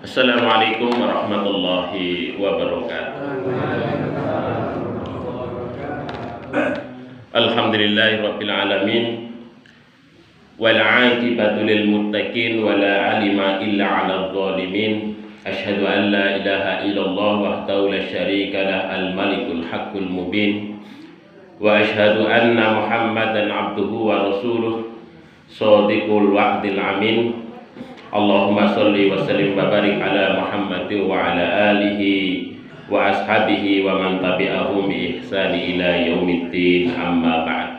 Assalamualaikum warahmatullahi wabarakatuh. Alhamdulillahirabbil alamin wal 'aqibatu lil muttaqin wala 'alima illa 'alal zalimin. Asyhadu an la ilaha illallah wahdahu la syarika lah al malikul haqqul mubin wa asyhadu anna Muhammadan 'abduhu wa rasuluh shadiqul wa'dil amin. Allahumma sholli wa sallim wa barik ala Muhammad wa ala alihi wa ashabihi wa man tabi'ahum bi ihsani ila yaumiddin, amma ba'd.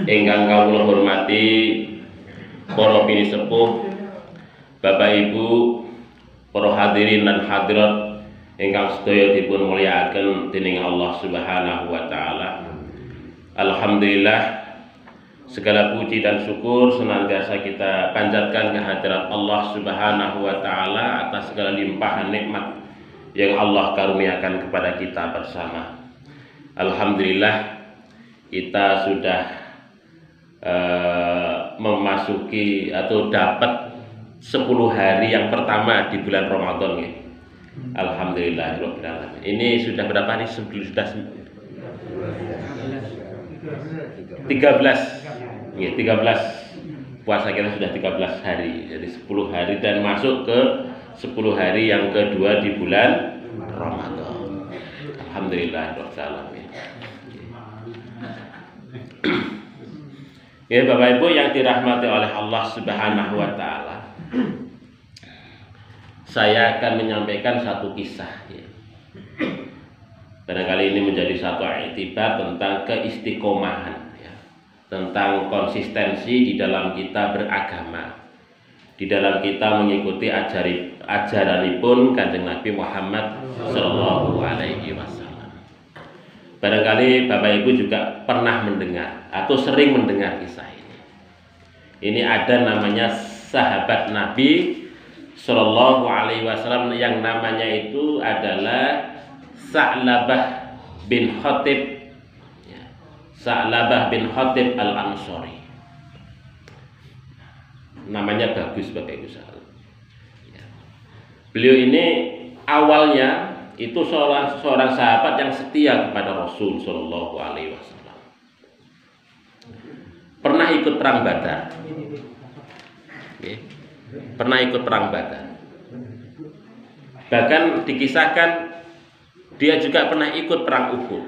Ingkang kawula hormati para pinisepuh, Bapak Ibu, para hadirin dan hadirat ingkang sedaya dipun mulyakaken dening Allah Subhanahu wa taala. Alhamdulillah, segala puji dan syukur senantiasa kita panjatkan kehadirat Allah Subhanahu wa taala atas segala limpahan nikmat yang Allah karuniakan kepada kita bersama. Alhamdulillah, kita sudah memasuki atau dapat 10 hari yang pertama di bulan Ramadan ya. Alhamdulillah. Ini sudah berapa hari? Sudah 13. Ya, 13 puasa kita sudah 13 hari. Jadi 10 hari dan masuk ke 10 hari yang kedua di bulan Ramadan. Alhamdulillah rabbil alamin. Ya, Bapak Ibu yang dirahmati oleh Allah Subhanahu wa taala. Saya akan menyampaikan satu kisah ya. Barangkali ini menjadi satu iktibar tentang keistiqomahan ya. Tentang konsistensi di dalam kita beragama, di dalam kita mengikuti ajaranipun Kanjeng Nabi Muhammad Sallallahu Alaihi Wasallam. Barangkali Bapak Ibu juga pernah mendengar atau sering mendengar kisah ini. Ini ada namanya sahabat Nabi Sallallahu Alaihi Wasallam yang namanya itu adalah Sa'labah bin Khatib. Sa'labah bin Khatib al-Ansori. Namanya bagus Bapak Ibu sekalian. Beliau ini awalnya itu seorang sahabat yang setia kepada Rasul Shallallahu Alaihi Wasallam. Pernah ikut perang Badar. Pernah ikut perang Badar. Bahkan dikisahkan dia juga pernah ikut perang Uhud.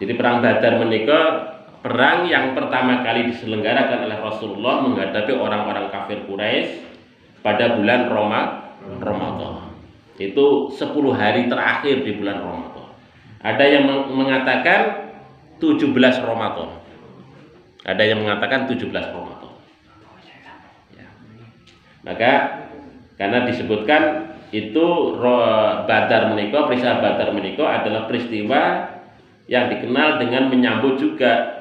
Jadi perang Badar menikah perang yang pertama kali diselenggarakan oleh Rasulullah menghadapi orang-orang kafir Quraisy pada bulan Ramadan. Itu 10 hari terakhir di bulan Ramadan. Ada yang mengatakan 17 Ramadan. Ada yang mengatakan 17 Ramadan. Ya. Maka karena disebutkan itu Badar menikah, peristiwa Badar menikah adalah peristiwa yang dikenal dengan menyambut juga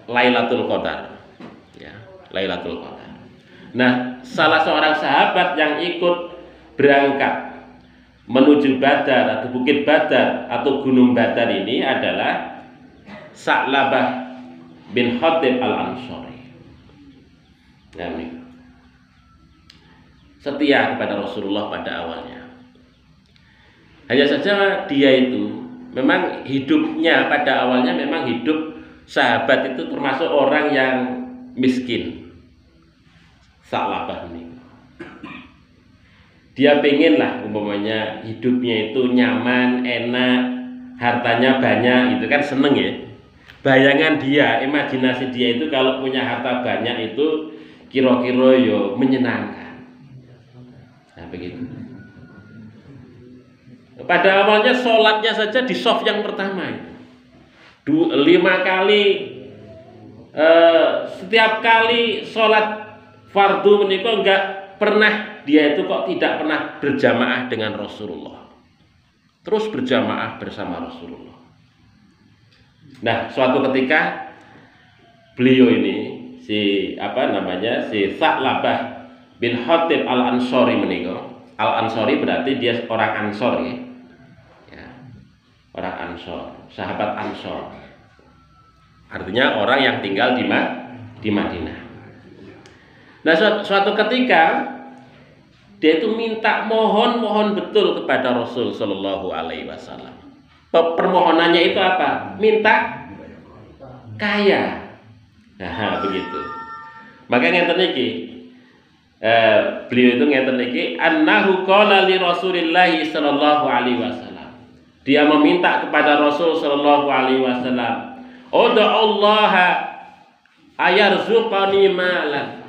Lailatul Qadar. Ya, Lailatul Qadar. Nah, salah seorang sahabat yang ikut berangkat menuju Badar atau Bukit Badar atau Gunung Badar ini adalah Sa'labah bin Khatib al-Ansori. Nah, ini setia kepada Rasulullah pada awalnya. Hanya saja dia itu memang hidupnya pada awalnya memang hidup sahabat itu termasuk orang yang miskin. Sa'labah ini. Dia pengenlah umpamanya hidupnya itu nyaman, enak, hartanya banyak, itu kan seneng ya. Bayangan dia, imajinasi dia itu kalau punya harta banyak itu kira-kira yo menyenangkan. Nah begitu. Pada awalnya sholatnya saja di shaf yang pertama itu 5 kali, setiap kali sholat fardu menikah enggak pernah dia itu kok tidak pernah berjamaah dengan Rasulullah. Terus berjamaah bersama Rasulullah. Nah, suatu ketika beliau ini si Sa'labah bin Khatib al-Ansori menikah Al-Ansori berarti dia orang Ansor ya. Ya. Orang Ansor, sahabat Ansor. Artinya orang yang tinggal di Madinah. Nah, suatu ketika dia itu minta mohon betul kepada Rasul Shallallahu Alaihi Wasallam. Permohonannya itu apa? Minta kaya. Nah, begitu. Makanya ngeten iki. Beliau itu ngeten iki, annahu qala li Rasulillah sallallahu alaihi wasallam. Dia meminta kepada Rasul sallallahu alaihi wasallam, "Ud'u Allah ayarzuqani malan."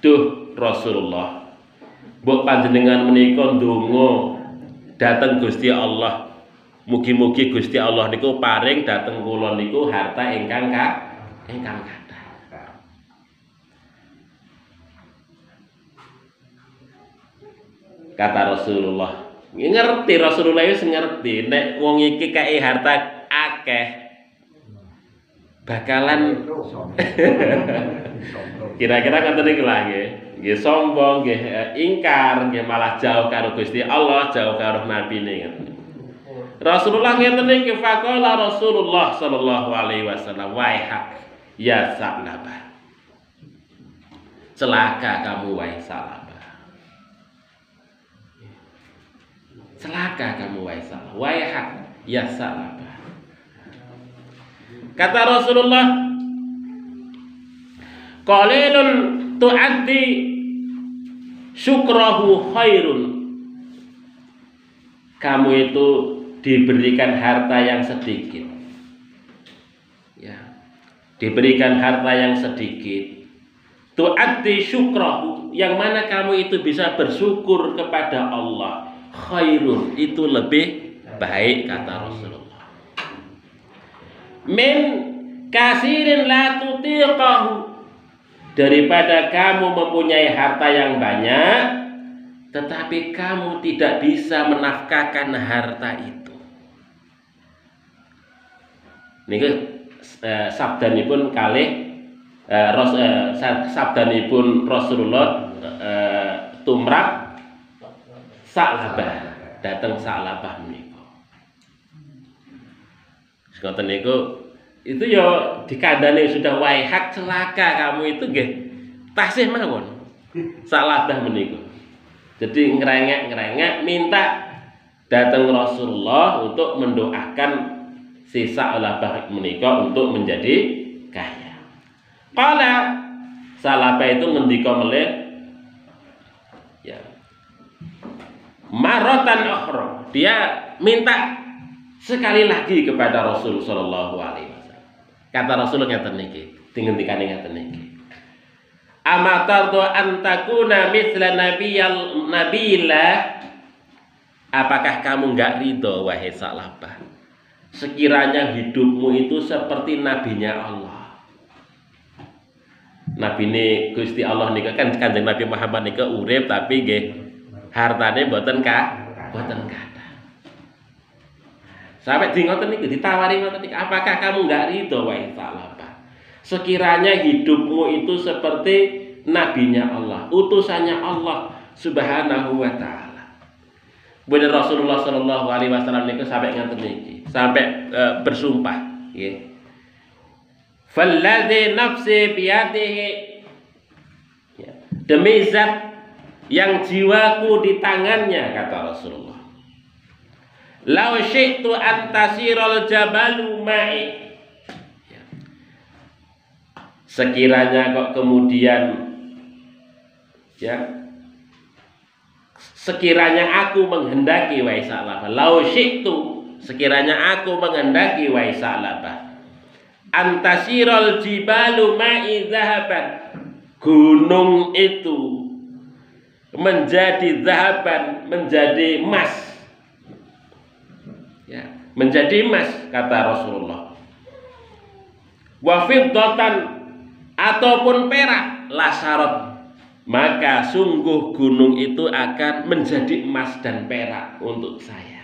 Duh Rasulullah, mbok panjenengan menika ndonga dhateng Gusti Allah. Mugi-mugi Gusti Allah niku paring dhateng kula niku harta ingkang kathah. Kata Rasulullah, ngerti Rasulullah itu ngerti nek wong iki kae harta akeh bakalan kira-kira ngoten niku lah nggih sombong nggih ingkar nggih malah jauh karo Gusti Allah, jauh karo nabine ngoten. Rasulullah ngeten iki faqala Rasulullah sallallahu alaihi wasallam, "Waihak ya Sa'labah." Celaka kamu wahai Sa'labah. Celaka kamu wahai Sa'labah. Waihak ya Sa'labah. Kata Rasulullah, qalilun tu'addi syukrahu khairun. Kamu itu diberikan harta yang sedikit. Ya. Diberikan harta yang sedikit. Tu'addi syukrahu, yang mana kamu itu bisa bersyukur kepada Allah. Khairun, itu lebih baik kata Rasulullah. Min kasirin la tutiqahu, daripada kamu mempunyai harta yang banyak tetapi kamu tidak bisa menafkahkan harta itu. Niki sabdanipun kalih sabdanipun Rasulullah tumrap Sa'labah, datang Sa'labah menika. Ngoten niku itu ya dikandani sudah waihak celaka kamu itu nggih tasih mawon. Sa'labah menika. Jadi ngerengek minta datang Rasulullah untuk mendoakan si Sa'labah menika untuk menjadi kaya. Qala Sa'labah itu ngendika melih ya. Marotan ukhra, dia minta sekali lagi kepada Rasul sallallahu alaihi wasallam. Kata Rasul ngeten niki, dingendikane ngeten niki. Amatardu an takuna mithla nabiyillah. Apakah kamu enggak ridho wahai Sa'labah? Sekiranya hidupmu itu seperti nabinya Allah. Nabine Gusti Allah nika kan Kanjeng Nabi Muhammad nika urip tapi nggih hartane mboten kathah. Sampai di ngoten niku ditawari ngoten niku, apakah kamu enggak ridho wahai Sa'labah? Sekiranya hidupmu itu seperti nabinya Allah, utusannya Allah Subhanahu wa taala. Bener Rasulullah sallallahu alaihi wasallam niku sampai ngoten niki, sampai bersumpah, nggih. Falladzi nafsi biyadihi, demi zat yang jiwaku di tangannya, kata Rasulullah. Lau syi'tu an tasirul jabalu ma'i. Sekiranya kok kemudian ya, sekiranya aku menghendaki wahai Sa'labah, lau syi'tu, sekiranya aku menghendaki wahai Sa'labah, an tasirul jibalu ma'i zahaban, gunung itu menjadi zahaban, menjadi emas, ya, menjadi emas, kata Rasulullah. Wa fiddatan, ataupun perak, lasarat, maka sungguh gunung itu akan menjadi emas dan perak untuk saya.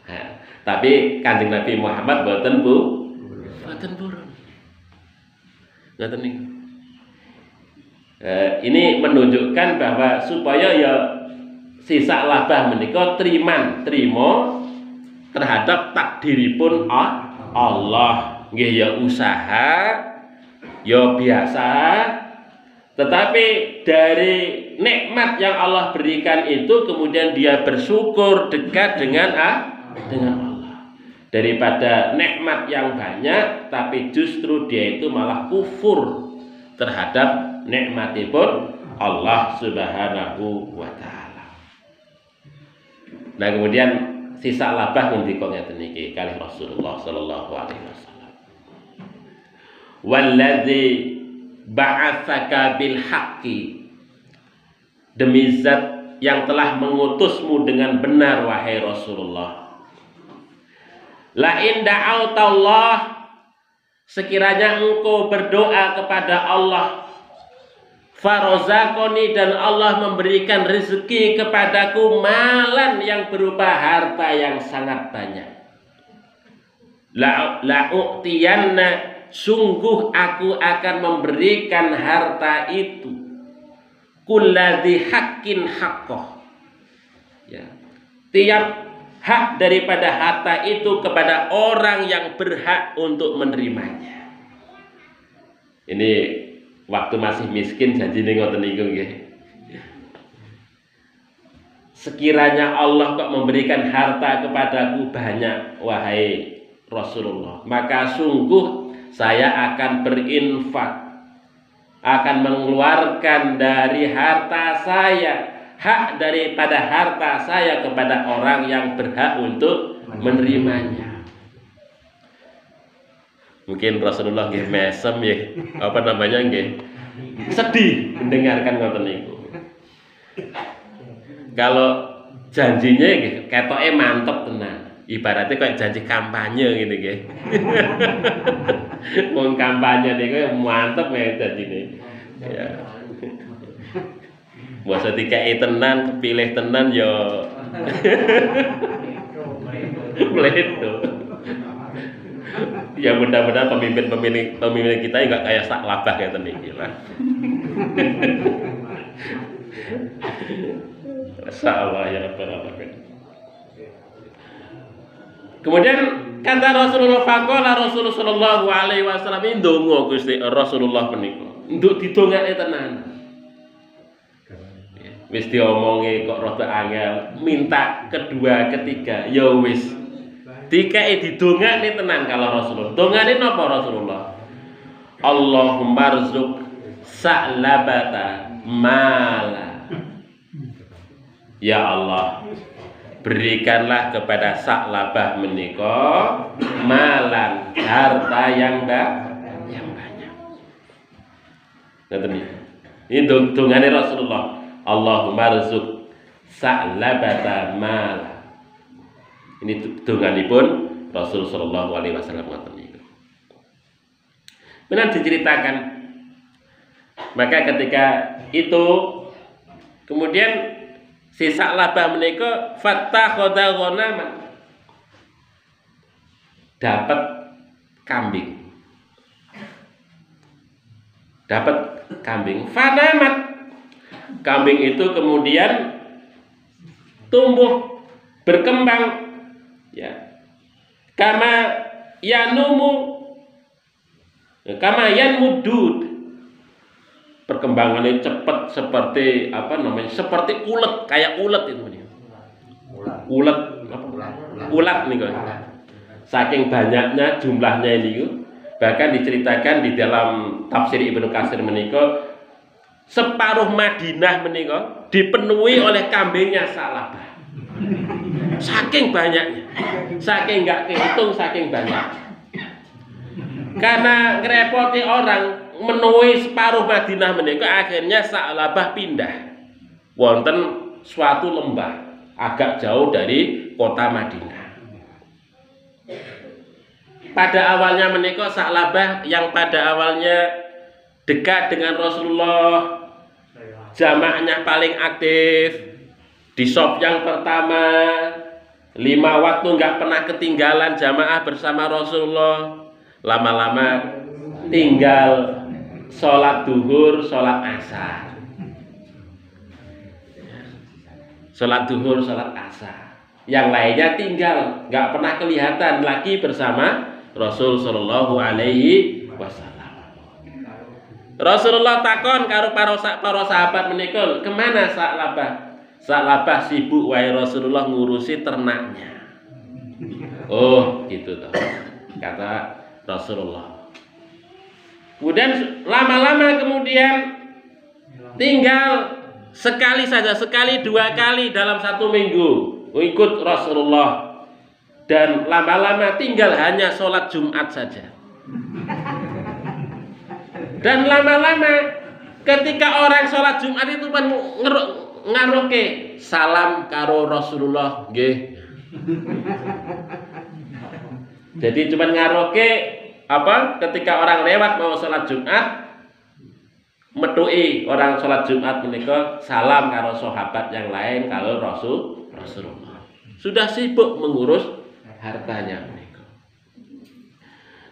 Nah, tapi Kanjeng Nabi Muhammad boten purun. Ngoten niku. Ini menunjukkan bahwa supaya ya sisa labah menika trimo terhadap takdiripun Allah. Nggih ya usaha, ya biasa, tetapi dari nikmat yang Allah berikan itu kemudian dia bersyukur, dekat dengan Allah. Daripada nikmat yang banyak tapi justru dia itu malah kufur terhadap nikmatipun Allah Subhanahu wa taala. Nah, kemudian sisa labah ngendika ngeten iki kalih Rasulullah sallallahu alaihi wasallam. Wallazi ba'atsaka bil haqqi, demi zat yang telah mengutusmu dengan benar wahai Rasulullah. La in da'autallah, sekiranya engkau berdoa kepada Allah, farozakoni, dan Allah memberikan rezeki kepadaku, malan yang berupa harta yang sangat banyak. La'u'tiyanna, sungguh aku akan memberikan harta itu, kulladzi haqqin haqqah, ya, tiap hak daripada harta itu kepada orang yang berhak untuk menerimanya. Ini waktu masih miskin janjine ngoten niku nggih. Sekiranya Allah kok memberikan harta kepadaku banyak wahai Rasulullah, maka sungguh saya akan berinfak, akan mengeluarkan dari harta saya, hak daripada harta saya kepada orang yang berhak untuk menerimanya. Mungkin Rasulullah nggih mesem ya, apa namanya nggih, sedih mendengarkan ngoten niku. Kalau janjinya nggih ketoke mantep tenan. Ibaratnya kayak janji kampanye gitu nggih. Wong kampanye niku mantep ya janjine. Ya. Masa dikai tenan, kepilih tenan ya meledo. Ya mudah-mudahan pemimpin kita enggak kayak sak labah kayak niki lah. Masyaallah ya Rabbal alamin. Kemudian kata Rasulullah, faqala Rasulullah sallallahu alaihi wasallam, ndonga Gusti Rasulullah menika nduk didongake tenan. Wis diomongi kok rada angel, minta kedua ketiga ya wis dikae didongake tenan kalau Rasulullah. Dongane napa Rasulullah? Allahumma rzuq sa'labata mala. Ya Allah, berikanlah kepada Sa'labah menika malan, harta yang banyak. Ngoten iki. Ini dongane Rasulullah. Allahumma rzuq Sa'labata mala. Ini donganipun Rasul sallallahu alaihi wasallam ngoten niku. Benar diceritakan. Maka ketika itu kemudian si Sa'labah menika fattakhadha ghanaman, dapat kambing. Dapat kambing. Fanamat. Kambing itu kemudian tumbuh, berkembang, ya. Kama yanmudud. Perkembangannya cepat seperti apa namanya? Seperti ulet, kayak ulet itu nih. Ulat nih kan. Saking banyaknya jumlahnya ini, bahkan diceritakan di dalam tafsir Ibnu Katsir menika separuh Madinah menika dipenuhi oleh kambingnya Sa'labah. Saking banyaknya, saking nggak kehitung, saking banyak. Karena ngerepoti orang menuhi separuh Madinah menika, akhirnya Sa'labah pindah wonten suatu lembah agak jauh dari kota Madinah. Pada awalnya menika Sa'labah yang pada awalnya dekat dengan Rasulullah, jamaahnya paling aktif di shop yang pertama, 5 waktu nggak pernah ketinggalan jamaah bersama Rasulullah. Lama-lama tinggal sholat duhur, sholat asar. sholat duhur, sholat asar. Yang lainnya tinggal, nggak pernah kelihatan lagi bersama Rasul Shallallahu Alaihi Wasallam. Rasulullah takon karo para sahabat menika, kemana Sa'labah? Sa'labah sibuk wae Rasulullah ngurusi ternaknya. Oh, gitu toh, kata Rasulullah. Kemudian lama-lama kemudian tinggal sekali saja, sekali dua kali dalam satu minggu ikut Rasulullah, dan lama-lama tinggal hanya sholat Jumat saja. Dan lama-lama ketika orang sholat Jumat itu kan ngaroke salam karo Rasulullah nggih. Jadi cuman ngaroke apa ketika orang lewat mau sholat Jumat, metui orang sholat Jumat menika salam karo sahabat yang lain kalau Rasulullah sudah sibuk mengurus hartanya menika.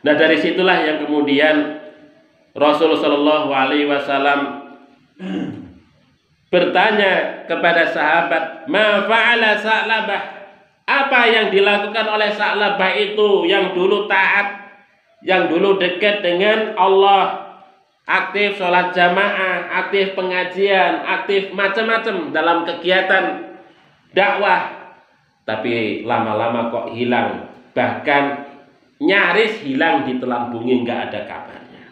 Nah, dari situlah yang kemudian Rasulullah Shallallahu Alaihi Wasallam bertanya kepada sahabat, ma fa'ala Sa'labah, apa yang dilakukan oleh Sa'labah itu yang dulu taat, yang dulu dekat dengan Allah, aktif sholat jamaah, aktif pengajian, aktif macam-macam dalam kegiatan dakwah, tapi lama-lama kok hilang, bahkan nyaris hilang ditelan bumi, nggak ada kabarnya.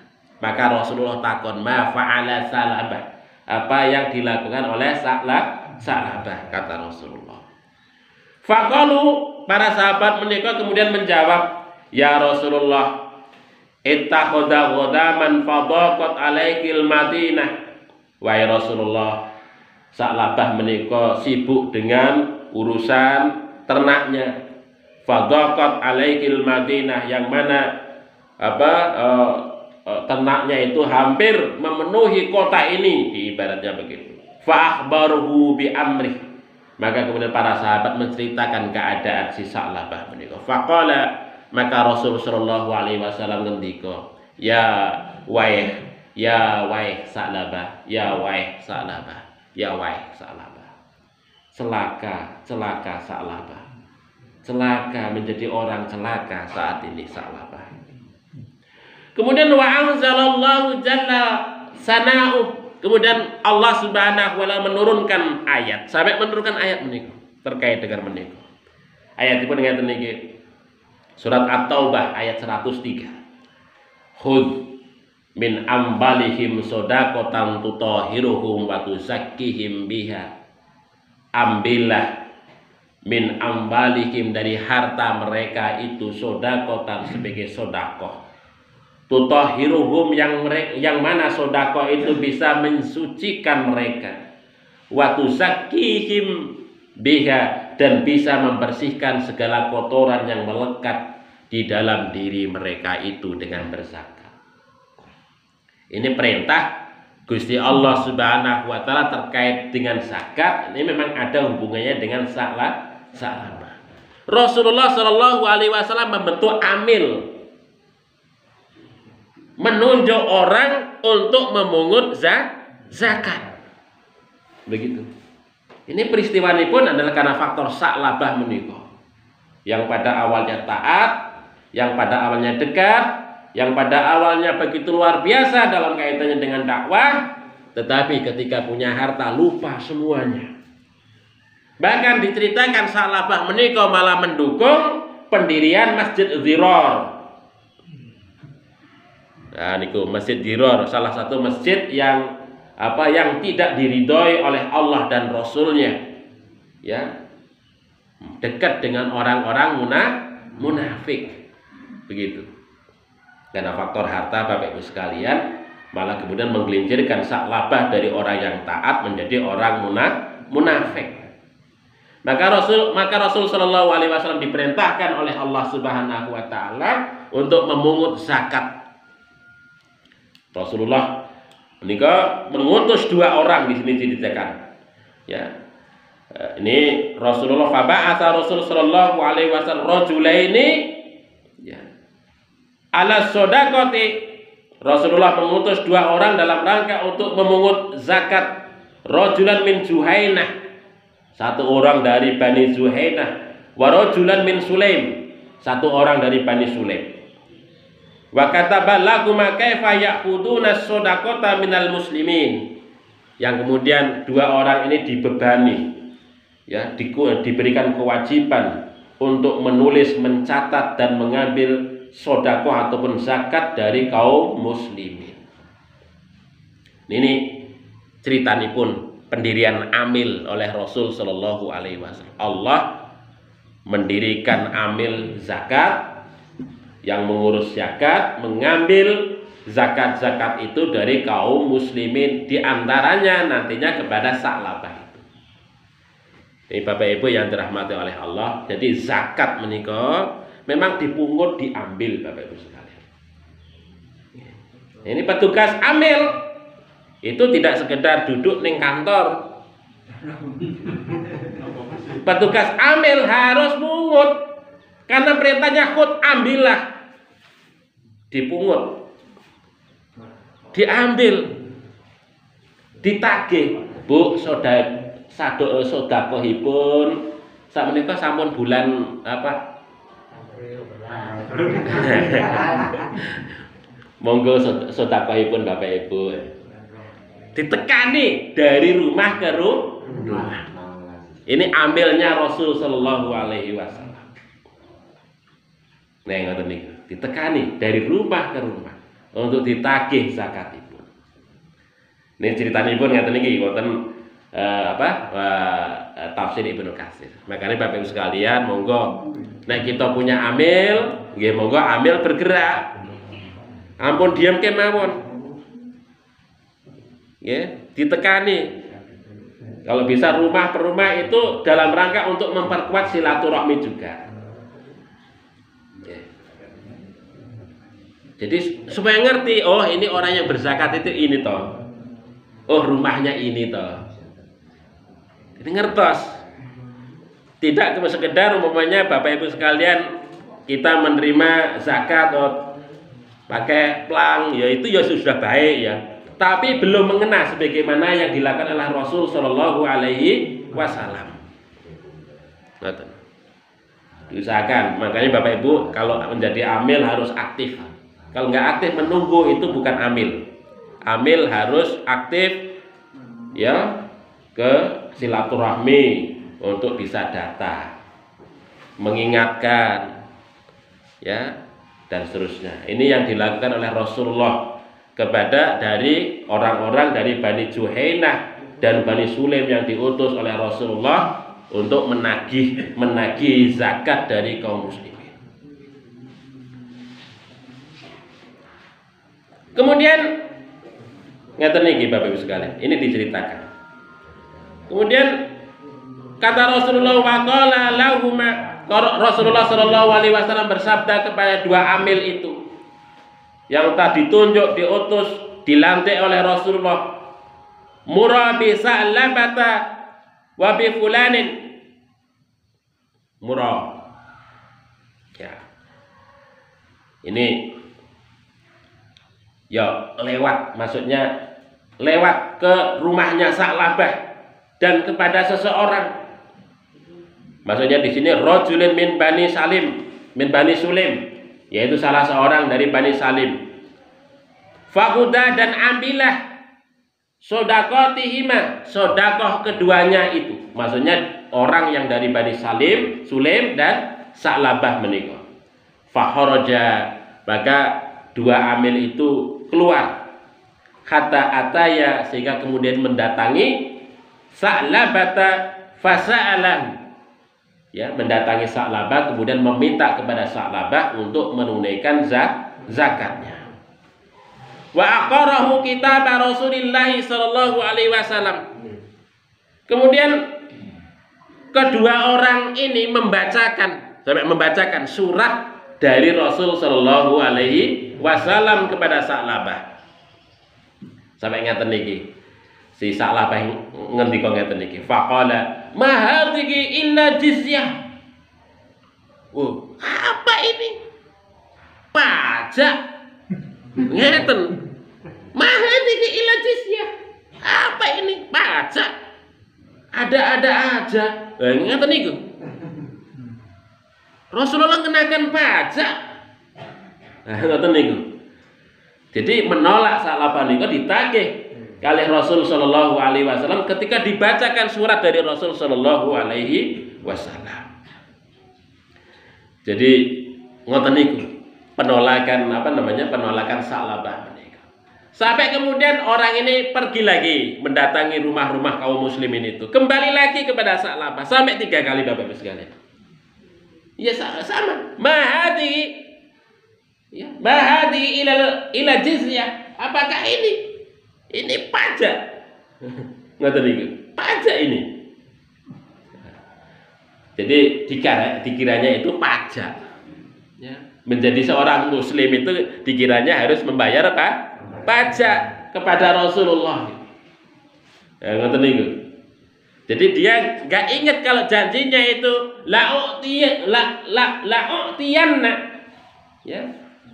Maka Rasulullah takon, ma fa'ala Sa'labah, apa yang dilakukan oleh Sa'labah, kata Rasulullah. Faqalu, para sahabat menika kemudian menjawab, ya Rasulullah, ittakhadha ghadaman fadaqat alaikil Madinah. Wahai Rasulullah, Sa'labah menika sibuk dengan urusan ternaknya. Fadaqat alaikil Madinah, yang mana ternaknya itu hampir memenuhi kota ini, ibaratnya begitu. Fa akhbaruhu bi amri, maka kemudian para sahabat menceritakan keadaan si Sa'labah menika. Faqala, maka Rasul sallallahu alaihi wasallam ngendika, ya waih Sa'labah, ya waih Sa'labah, ya waih Sa'labah. Celaka Sa'labah. Celaka, menjadi orang celaka saat ini Sa'labah. Kemudian wa anzalallahu jalla sana'u, kemudian Allah Subhanahu wa ta'ala menurunkan ayat, sampai menurunkan ayat menika terkait dengan menika. Ayat itu ngeten niki. Surat At-Taubah ayat 103. Khudh min ambalihim shadaqatan tutahhiruhum wa tuzakkihim biha. Ambillah min ambalihim, dari harta mereka itu shadaqatan, sebagai sedekah. Tutahhiruhum, yang mana sedekah itu bisa mensucikan mereka. Wa tuzakkihim biha, dan bisa membersihkan segala kotoran yang melekat di dalam diri mereka itu dengan berzakat. Ini perintah Gusti Allah Subhanahu wa ta'ala terkait dengan zakat. Ini memang ada hubungannya dengan Sa'labah. Rasulullah Shallallahu alaihi wasallam membentuk amil, menunjuk orang untuk memungut zakat. Begitu. Ini peristiwa ini pun adalah karena faktor Sa'labah menika, yang pada awalnya taat, yang pada awalnya dekat, yang pada awalnya begitu luar biasa dalam kaitannya dengan dakwah, tetapi ketika punya harta lupa semuanya. Bahkan diceritakan Sa'labah menika malah mendukung pendirian Masjid Dhirar. Nah, niku Masjid Dhirar, salah satu masjid yang tidak diridhoi oleh Allah dan Rasulnya, ya, dekat dengan orang-orang munafik, begitu. Karena faktor harta, Bapak Ibu sekalian, malah kemudian menggelincirkan Sa'labah dari orang yang taat menjadi orang munafik. Maka Rasul Shallallahu alaihi wasallam diperintahkan oleh Allah Subhanahu wa ta'ala untuk memungut zakat. Rasulullah menika mengutus 2 orang di sini diceritakan. Ya. Ini Rasulullah faba'atsa Rasul sallallahu alaihi wasallam rajulaini, ya, ala shadaqati. Rasulullah mengutus 2 orang dalam rangka untuk memungut zakat. Rajulan min Juhainah, satu orang dari Bani Zuhainah, wa rajulan min Sulaim, satu orang dari Bani Sulaim. Wa kataba lakum kaifa ya'khuduna shadaqata minal muslimin. Yang kemudian dua orang ini dibebani, ya, diberikan kewajiban untuk menulis, mencatat dan mengambil sedekah ataupun zakat dari kaum muslimin. Ini ceritanipun pendirian amil oleh Rasul Shallallahu Alaihi Wasallam. Allah mendirikan amil zakat yang mengurus zakat, mengambil zakat-zakat itu dari kaum muslimin, diantaranya nantinya kepada Sa'labah itu. Ini Bapak Ibu yang dirahmati oleh Allah. Jadi zakat menikah memang dipungut, diambil Bapak Ibu sekalian. Ini petugas amil itu tidak sekedar duduk ning kantor. Petugas amil harus mungut, karena perintahnya khud, ambillah. Dipungut, diambil, ditagih. Bu, sedekahipun sakmenika sampun bulan apa? Monggo sedekahipun Bapak Ibu. Ditekani dari rumah ke rumah. Ini ambilnya Rasul Shallallahu Alaihi Wasallam. Nah, ngoten niku, ditekani dari rumah ke rumah untuk ditagih zakat itu. Ini ceritanipun ngaten niki wonten tafsir Ibnu Katsir. Makanya Bapak Ibu sekalian, monggo nek kita punya amil, nggih monggo amil bergerak. Ampun diam kemawon. Nggih, ditekani. Kalau bisa rumah per rumah itu dalam rangka untuk memperkuat silaturahmi juga. Jadi supaya ngerti, oh ini orang yang berzakat itu ini toh. Oh rumahnya ini toh. Jadi ngertos. Tidak cuma sekedar umpamanya Bapak Ibu sekalian kita menerima zakat pakai plang, ya itu ya sudah baik ya. Tapi belum mengena sebagaimana yang dilakukan oleh Rasul Shallallahu Alaihi Wasallam. Diusahakan. Makanya Bapak Ibu kalau menjadi amil harus aktif. Kalau nggak aktif menunggu itu bukan amil. Amil harus aktif, ya, ke silaturahmi untuk bisa datang, mengingatkan, ya, dan seterusnya. Ini yang dilakukan oleh Rasulullah kepada dari orang-orang dari Bani Juhainah dan Bani Sulaim yang diutus oleh Rasulullah untuk menagih zakat dari kaum muslimin. Kemudian ngeten niki Bapak Ibu sekalian, ini diceritakan. Kemudian kata Rasulullah waqala lahuma, Rasulullah Shallallahu Alaihi Wasallam bersabda kepada dua amil itu yang tadi ditunjuk, diutus, dilantik oleh Rasulullah, murabi Sa'labata wa bi fulanin. Murah. Ya. Ini ya lewat, maksudnya lewat ke rumahnya Sa'labah dan kepada seseorang. Maksudnya di sini rajulun min Bani Salim, min Bani Sulaim, yaitu salah seorang dari Bani Salim. Fakuda dan ambillah sodakotihima, sodakoh keduanya itu. Maksudnya orang yang dari Bani Salim, Sulaim dan Sa'labah menikah. Fakharaja, maka dua amil itu keluar. Hatta ataya, sehingga kemudian mendatangi Sa'labata fasa'alahu. Ya, mendatangi Sa'labah kemudian meminta kepada Sa'labah untuk menunaikan zakatnya. Wa aqarahu kitab Rasulillah sallallahu alaihi wasallam. Kemudian kedua orang ini membacakan surat dari Rasul sallallahu alaihi wasallam kepada Sa'labah. Sampai ngaten niki. Si Sa'labah ngendika ngaten niki. Faqala ma hadhihi illa jizyah. Oh, apa ini? Pajak. Ngeten. Ma hadhihi illa jizyah. Apa ini? Pajak. Ada-ada aja. Ngeten niku. Rasulullah kenakan pajak. Ngoten niku. Jadi menolak salafah niku ditagih kalih Rasul sallallahu alaihi wasallam ketika dibacakan surat dari Rasul sallallahu alaihi wasallam. Jadi ngoten niku penolakan penolakan salafah menika. Sampai kemudian orang ini pergi lagi mendatangi rumah-rumah kaum muslimin itu. Kembali lagi kepada salafah sampai 3 kali Bapak Ibu sekalian. Ya sama. Mahadi ya, mahadi ila jizyah. Apakah ini? Ini pajak. Ngoten niku. Pajak ini. Jadi dikiranya itu pajak. Ya. Menjadi seorang muslim itu dikiranya harus membayar apa? Pajak kepada Rasulullah. Ya, ngoten niku. Jadi dia nggak ingat kalau janjinya itu la'u'tiyanna. Ya.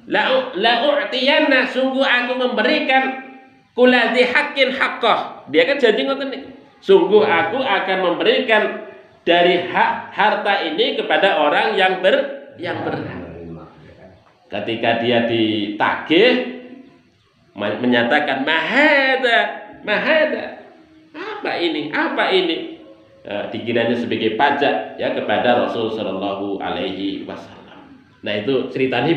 La'u'tiyanna, sungguh aku memberikan kuladzi haqqin haqqah. Dia kan janji ngoten niku. Sungguh aku akan memberikan dari hak harta ini kepada orang yang berhak. Ketika dia ditagih menyatakan mahada. Apa ini? Dikiranya sebagai pajak ya kepada Rasul sallallahu alaihi wasallam. Nah itu ceritanya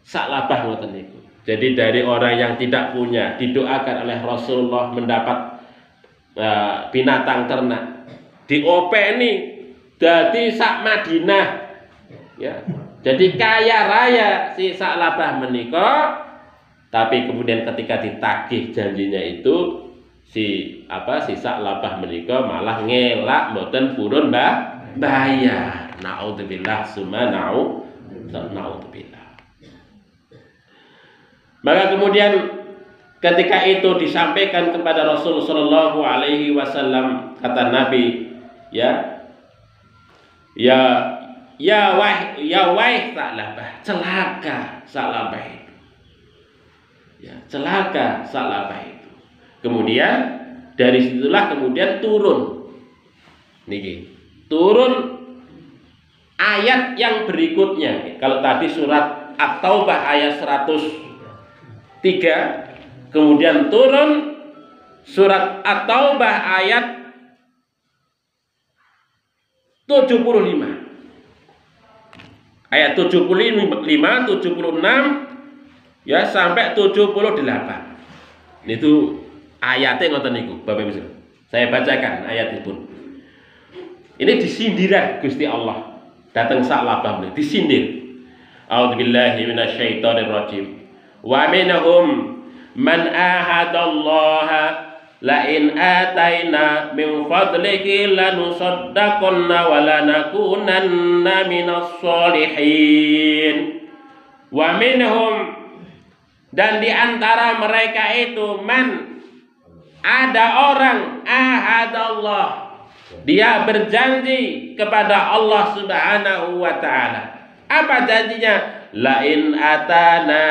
salafah ngoten niku. Jadi dari orang yang tidak punya didoakan oleh Rasulullah mendapat binatang ternak, diopeni dadi sak Madinah. Ya. Jadi kaya raya si salafah menika, tapi kemudian ketika ditagih janjinya itu si salafah menika malah ngelak mboten purun bayar. Naudzubillah summa naudzubillah. Maka kemudian ketika itu disampaikan kepada Rasul sallallahu alaihi wasallam, kata Nabi, ya salafah, celaka salafah itu. Ya, celaka salafah itu. Kemudian dari situlah kemudian turun ayat yang berikutnya. Kalau tadi surat At-Taubah ayat 103, kemudian turun surat At-Taubah ayat 75. Ayat 75, 76 ya sampai 78. Itu ayatnya ngoten niku, Bapak Ibu. Saya bacakan ayat itu. Ini disindiran Gusti Allah. Datang salafah disindir. A'udzubillahi minasyaitonir rajim. Wa minhum man ahadallaha la in ataina min fadlihi lanusaddaqanna wa lanakunanna minas sholihin. Wa minhum, dan di antara mereka itu ada orang ahadallah, dia berjanji kepada Allah Subhanahu wa taala. Apa janjinya? La in atana,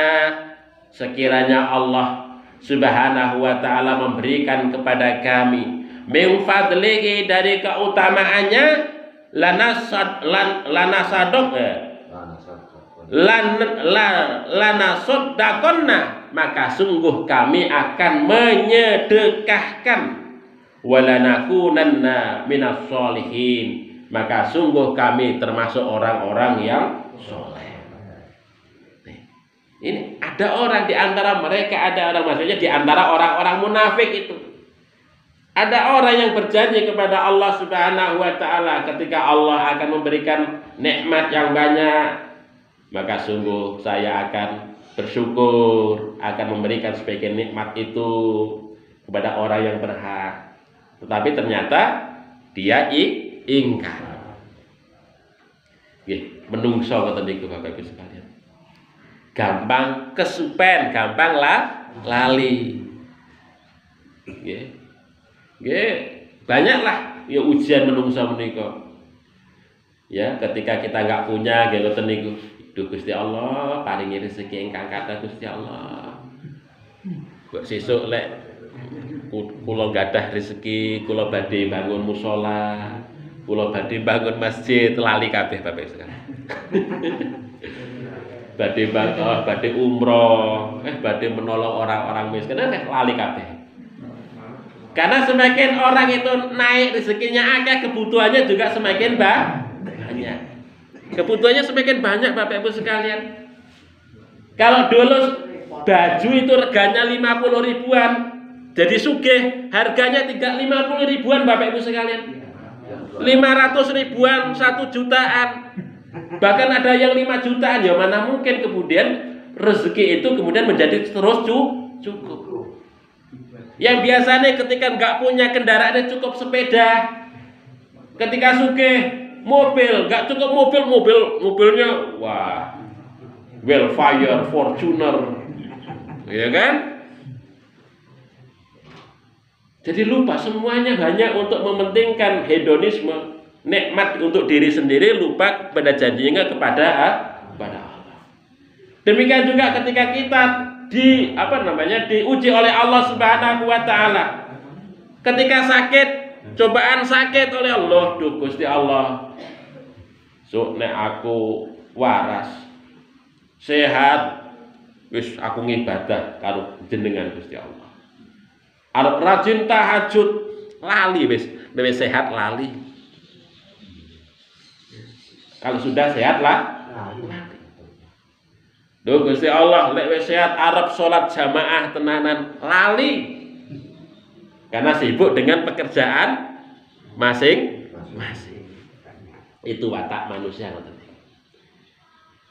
sekiranya Allah Subhanahu wa ta'ala memberikan kepada kami min fadlihi, dari keutamaannya, lanasaddaqonna, maka sungguh kami akan menyedekahkan, walanakunanna minas sholihin, maka sungguh kami termasuk orang-orang yang soleh. Ini ada orang di antara mereka, maksudnya di antara orang-orang munafik itu. Ada orang yang berjanji kepada Allah Subhanahu wa taala ketika Allah akan memberikan nikmat yang banyak, maka sungguh saya akan bersyukur, akan memberikan sebagian nikmat itu kepada orang yang berhak. Tetapi ternyata dia ingkar. Nggih, menungso ngoten niku Bapak Ibu sekalian. Gampang kesupen, gampang lali. Banyaklah ya ujian menungso menika. Ya, ketika kita enggak punya nggih ngoten niku. Duh Gusti Allah, paringi rezeki ingkang kathah Gusti Allah. Kok sesuk lek kula gadah rezeki, kula badhe bangun musala, kula badhe bangun masjid, lali kabeh Bapak Ibu sekalian. badhe umroh, badhe menolong orang-orang miskin, lali kabeh. Karena semakin orang itu naik rezekinya akeh, kebutuhannya juga semakin banyak. Kebutuhannya semakin banyak Bapak Ibu sekalian. Kalau dulu baju itu reganya 50 ribuan, jadi sugih, harganya 50 ribuan Bapak Ibu sekalian. 500 ribuan, 1 jutaan. Bahkan ada yang 5 jutaan, ya mana mungkin kemudian rezeki itu kemudian menjadi terus cukup. Yang biasanya ketika nggak punya kendaraannya cukup sepeda, ketika sugih mobil, nggak cukup mobilnya wah, Wellfire, Fortuner, ya kan? Jadi lupa semuanya hanya untuk mementingkan hedonisme, nikmat untuk diri sendiri, lupa pada janjinya kepada Allah. Demikian juga ketika kita diuji oleh Allah Subhanahu wa taala. Ketika sakit, cobaan sakit oleh Allah, duh Gusti Allah. Nek aku waras, sehat, wis aku ngibadah karo jenengan Gusti Allah. Arep rajin tahajud, lali wis sehat lali. Kalau sudah sehat lali. Duh Gusti Allah, lek wis sehat arep salat jamaah tenanan lali. Karena sibuk dengan pekerjaan masing-masing. Itu watak manusia ngoten.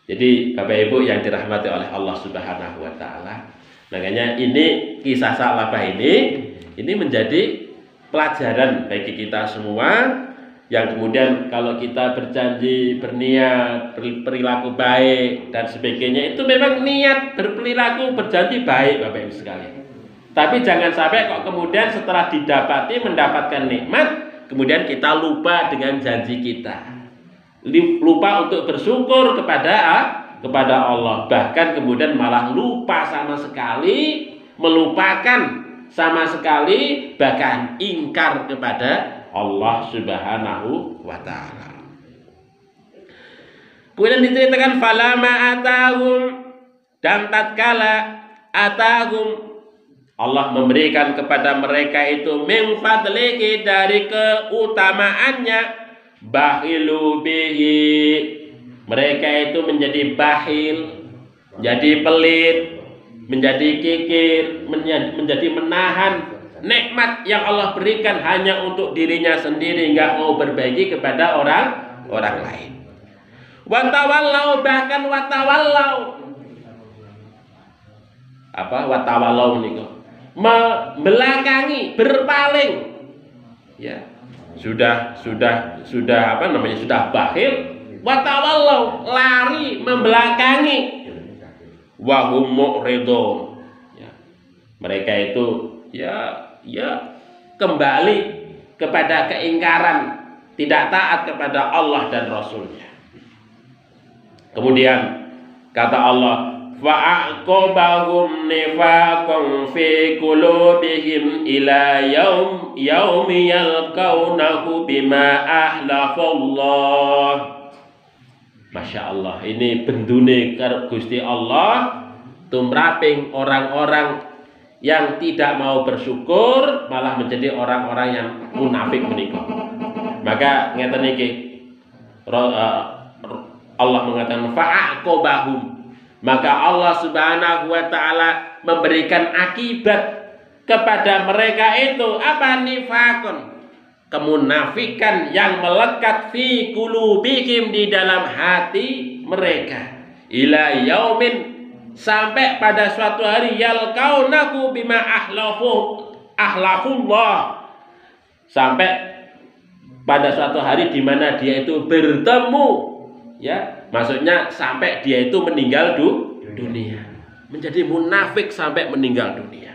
Jadi Bapak Ibu yang dirahmati oleh Allah Subhanahu wa taala, makanya ini kisah Sa'labah ini menjadi pelajaran bagi kita semua. Yang kemudian kalau kita berjanji, berniat, perilaku baik dan sebagainya, itu memang niat berperilaku berjanji baik Bapak Ibu sekalian. Tapi jangan sampai kok kemudian setelah mendapatkan nikmat, kemudian kita lupa dengan janji kita. Lupa untuk bersyukur kepada Allah. Bahkan kemudian malah lupa sama sekali, melupakan sama sekali, bahkan ingkar kepada Allah Subhanahu wa taala. Kemudian diceritakan falama atahum, dan tatkala atahum, Allah memberikan kepada mereka itu min fadlihi, dari keutamaannya, bakhilu bihi, mereka itu menjadi bakhil, menjadi pelit, menjadi kikir, menjadi menahan nikmat yang Allah berikan hanya untuk dirinya sendiri, nggak mau berbagi kepada orang lain. Watawallau, bahkan watawallau. Apa watawallau niku? Membelakangi, berpaling. Ya. Sudah sudah bakhil, watawallau, lari, membelakangi. Wa hum mu'ridun. Ya. Mereka itu ya kembali kepada keingkaran, tidak taat kepada Allah dan Rasulnya. Kemudian kata Allah, fa'aqobahum nifaqan fi qulubihim ila yaumi yalqaunahu bima ahlafallah. Masya Allah, ini bendune karo Gusti Allah tumraping orang-orang yang tidak mau bersyukur, malah menjadi orang-orang yang munafik menika. Maka ngeten iki Allah mengatakan fa'aqobahum, maka Allah Subhanahu wa taala memberikan akibat kepada mereka itu apa? Nifakun, kemunafikan yang melekat fi qulubihim, di dalam hati mereka, ila yaumin, sampai pada suatu hari yalqaunahu bima ahlafullah, sampai pada suatu hari di mana dia itu bertemu, ya, maksudnya sampai dia itu meninggal dunia, menjadi munafik sampai meninggal dunia.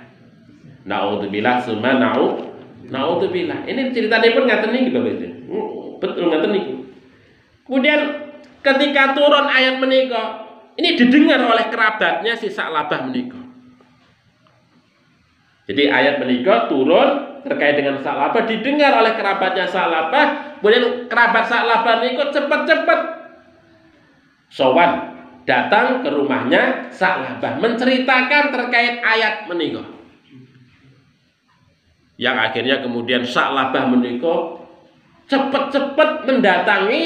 Naudzubillah summa naudzubillah. Ini ceritanya pun ngaten niki Bapak Ibu. Betul ngaten niki. Kemudian ketika turun ayat menika, ini didengar oleh kerabatnya si Sa'labah menika. Jadi ayat menika turun terkait dengan Sa'labah, didengar oleh kerabatnya Sa'labah, kemudian kerabat Sa'labah niku cepet-cepet sowan datang ke rumahnya Sa'labah menceritakan terkait ayat menika. Yang akhirnya kemudian Sa'labah menika cepet-cepet mendatangi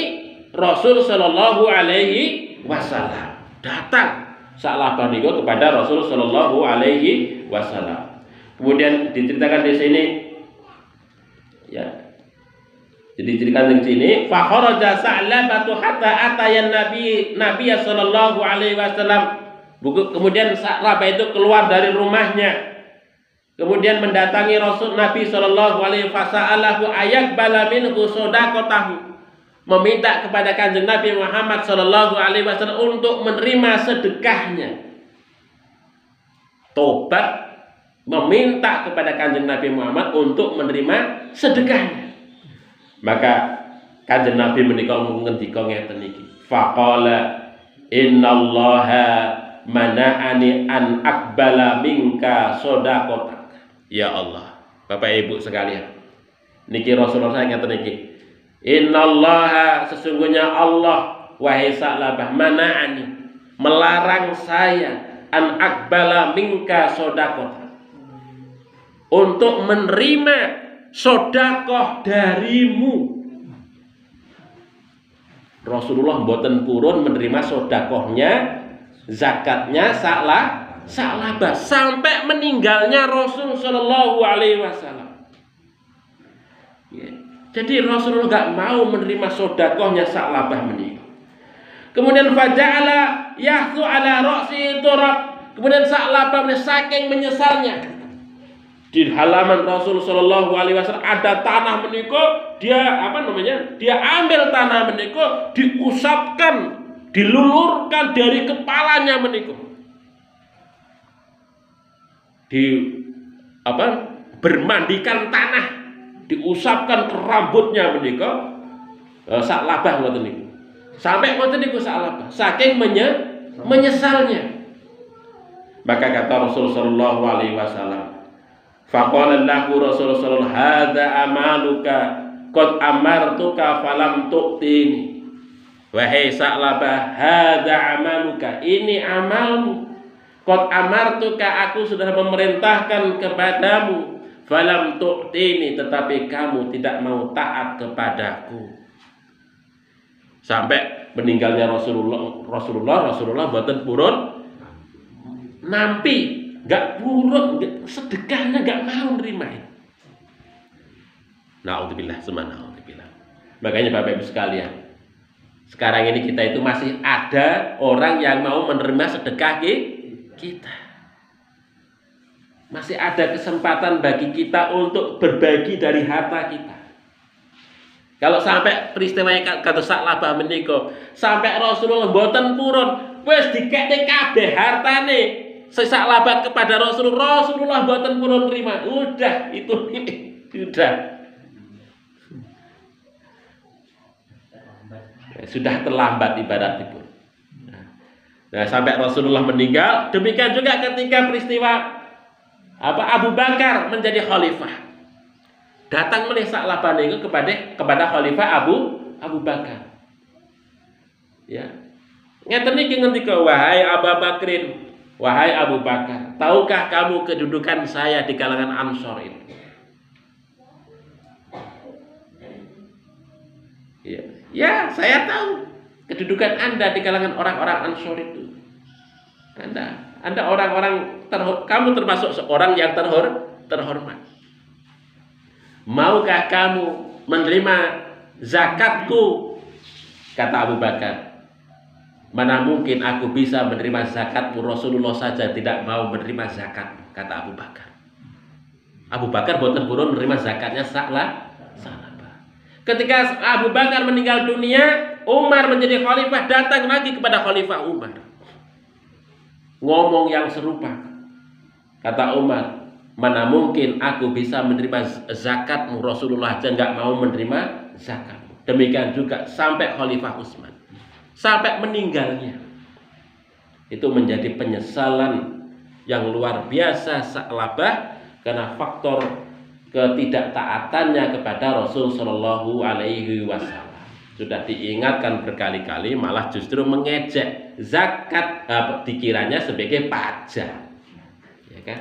Rasul Shallallahu Alaihi Wasallam. Datang Sa'labah niku kepada Rasul Shallallahu Alaihi Wasallam. Kemudian diceritakan di sini, ya. Jadi diceritakan di sini, fa kharaja Sa'labatu hatta atayan Nabi sallallahu alaihi wasallam. Kemudian Sa'labah itu keluar dari rumahnya. Kemudian mendatangi Rasul Nabi sallallahu alaihi wasallam ayak bala minhu shadaqatahu. Meminta kepada Kanjeng Nabi Muhammad sallallahu alaihi wasallam untuk menerima sedekahnya. Tobat, meminta kepada Kanjeng Nabi Muhammad untuk menerima sedekahnya. Maka Kanjeng Nabi menika ngendika ngeten iki. Faqala innallaha mana'ani an aqbala minka shadaqatak. Ya Allah, Bapak Ibu sekalian. Niki Rasulullah ngeten iki. Innallaha, sesungguhnya Allah, wahai Sa'labah, mana'ani, melarang saya an aqbala minka shadaqatak, untuk menerima sedekah darimu. Rasulullah mboten purun menerima sedekahnya, zakatnya Sa'labah sampai meninggalnya Rasul Shallallahu Alaihi Wasallam. Ya. Jadi Rasulullah gak mau menerima sedekahnya Sa'labah menika. Kemudian faja'ala yahsu ala ra'si turab. Kemudian Sa'labah saking menyesalnya, di halaman Rasul Shallallahu Alaihi Wasallam ada tanah menika, dia dia ambil tanah menika, diusapkan, dilulurkan dari kepalanya menika, bermandikan tanah, diusapkan ke rambutnya menika. Sa'labah ngoten niku, sampai ngoten niku Sa'labah saking menyesalnya. Maka kata Rasul Shallallahu Alaihi Wasallam, faqala lahu Rasulullah hadza amaluka qad amartuka falam tu'tini. Wahai Sa'labah, hadza amaluka, ini amalmu. Qad amartuka, aku sudah memerintahkan kepadamu, falam tu'tini, tetapi kamu tidak mau taat kepadaku. Sampai meninggalnya Rasulullah boten purun nampi, gak purun, sedekahnya gak mau nerima. Na'udzubillah, subhanallah. Makanya Bapak Ibu sekalian, sekarang ini kita itu masih ada orang yang mau menerima sedekah kita. Masih ada kesempatan bagi kita untuk berbagi dari harta kita. Kalau sampai peristiwa kata Sa'labah menika, sampai Rasulullah mboten purun, wis dikekne kabeh hartane Sa'labah kepada Rasulullah mboten purun terima. Udah, itu sudah terlambat ibarat itu. Nah, sampai Rasulullah meninggal, demikian juga ketika peristiwa Abu Bakar menjadi khalifah. Datang oleh Sa'labah niku kepada khalifah Abu Bakar. Ya. Ngeten niki ngendika, wahai Abu Bakrin, wahai Abu Bakar, tahukah kamu kedudukan saya di kalangan Ansor itu? Ya, saya tahu kedudukan Anda di kalangan orang-orang Ansor itu. Anda orang-orang kamu termasuk seorang yang terhormat. Maukah kamu menerima zakatku? Kata Abu Bakar, mana mungkin aku bisa menerima zakatmu, Rasulullah saja tidak mau menerima zakat, kata Abu Bakar. Abu Bakar boten purun menerima zakatnya Sa'labah. Ketika Abu Bakar meninggal dunia, Umar menjadi khalifah, datang lagi kepada khalifah Umar, ngomong yang serupa. Kata Umar, mana mungkin aku bisa menerima zakatmu, Rasulullah aja nggak mau menerima zakatmu. Demikian juga sampai khalifah Utsman, sampai meninggalnya. Itu menjadi penyesalan yang luar biasa Sa'labah karena faktor ketidaktaatannya kepada Rasul Shallallahu Alaihi Wasallam. Sudah diingatkan berkali-kali, malah justru mengejek zakat, dikiranya sebagai pajak, ya kan?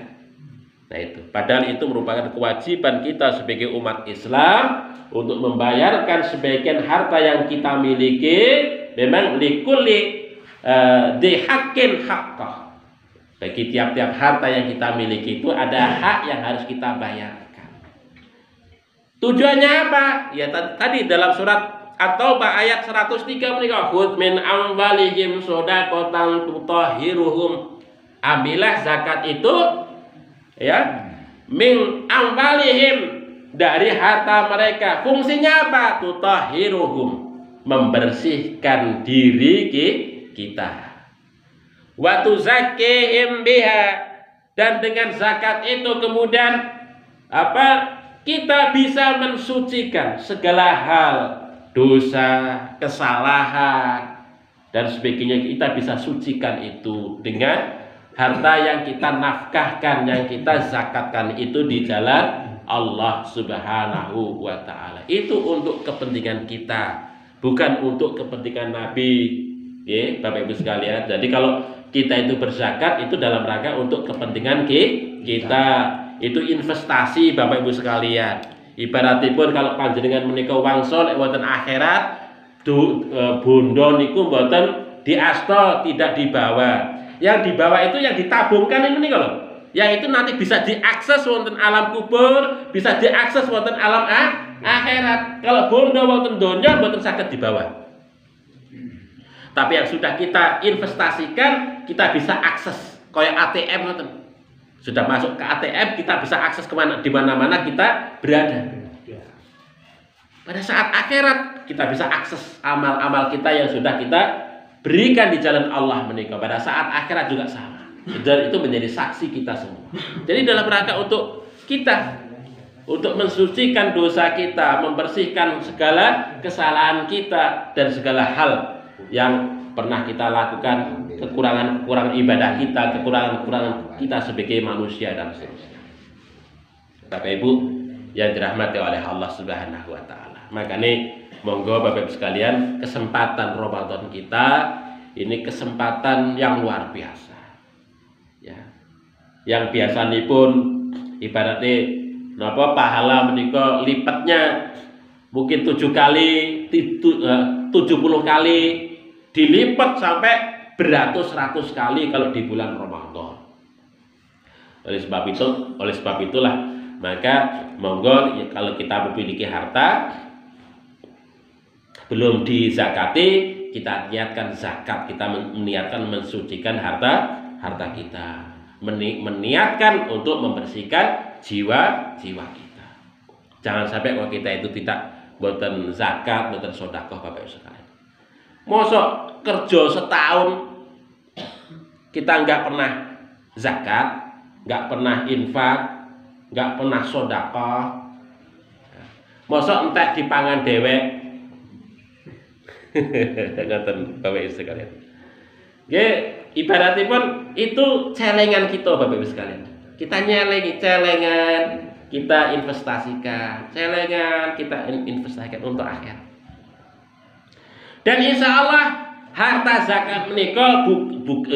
Nah itu, padahal itu merupakan kewajiban kita sebagai umat Islam untuk membayarkan sebagian harta yang kita miliki. Memang likulli dihakin haqqah. Bagi tiap-tiap harta yang kita miliki itu ada hak yang harus kita bayarkan. Tujuannya apa? Ya tadi dalam surat At-Taubah ayat 103 mereka khudz min amwalihim shadaqatan tutahhiruhum. Ambillah zakat itu ya min amwalihim, dari harta mereka. Fungsinya apa? Tutahhiruhum, membersihkan diri kita. Wa tuzakkihim biha, dan dengan zakat itu kemudian apa? Kita bisa mensucikan segala hal, dosa, kesalahan dan sebagainya. Kita bisa sucikan itu dengan harta yang kita nafkahkan, yang kita zakatkan itu di jalan Allah Subhanahu wa ta'ala. Itu untuk kepentingan kita, bukan untuk kepentingan Nabi. Ya, Bapak Ibu sekalian. Jadi kalau kita itu berzakat itu dalam rangka untuk kepentingan kita. Itu investasi, Bapak Ibu sekalian. Ibaratipun kalau panjenengan menika wangsul wonten akhirat, bondo niku mboten diasta, tidak dibawa. Yang dibawa itu yang ditabungkan ini nih, kalau yang itu nanti bisa diakses wonten alam kubur, bisa diakses wonten alam akhirat. Kalau bondo wonten donya mboten saged dibawa. Tapi yang sudah kita investasikan, kita bisa akses kayak ATM wonten. Sudah masuk ke ATM, kita bisa akses kemana, di mana-mana kita berada. Pada saat akhirat kita bisa akses amal-amal kita yang sudah kita berikan di jalan Allah menikah. Pada saat akhirat juga sama. Dan itu menjadi saksi kita semua. Jadi dalam rangka untuk kita, untuk mensucikan dosa kita, membersihkan segala kesalahan kita dan segala hal yang pernah kita lakukan, kekurangan ibadah kita, kekurangan kita sebagai manusia dan seterusnya. Bapak Ibu yang dirahmati oleh Allah Subhanahu wa ta'ala. Makanya monggo Bapak Ibu sekalian, kesempatan Ramadan kita ini kesempatan yang luar biasa. Ya. Yang biasanya pun ibaratnya pahala menika lipatnya mungkin 7 kali, 70 kali, dilipat sampai beratus-ratus kali kalau di bulan Ramadan. Oleh sebab itulah maka monggo ya, kalau kita memiliki harta belum dizakati, kita niatkan zakat, kita meniatkan mensucikan harta kita, meniatkan untuk membersihkan jiwa kita. Jangan sampai kalau kita itu tidak boten zakat, boten sedekah, Bapak Ibu sekalian. Mosok kerja setahun kita nggak pernah zakat, nggak pernah infak, nggak pernah sedekah. Mosok entek dipangan dhewek. Ngoten Bapak Ibu sekalian. Nggih, ibaratipun itu celengan kita Bapak Ibu sekalian. Kita nyelengi celengan, kita investasikan, celengan kita investasikan untuk akhirat. Dan insya Allah harta zakat menika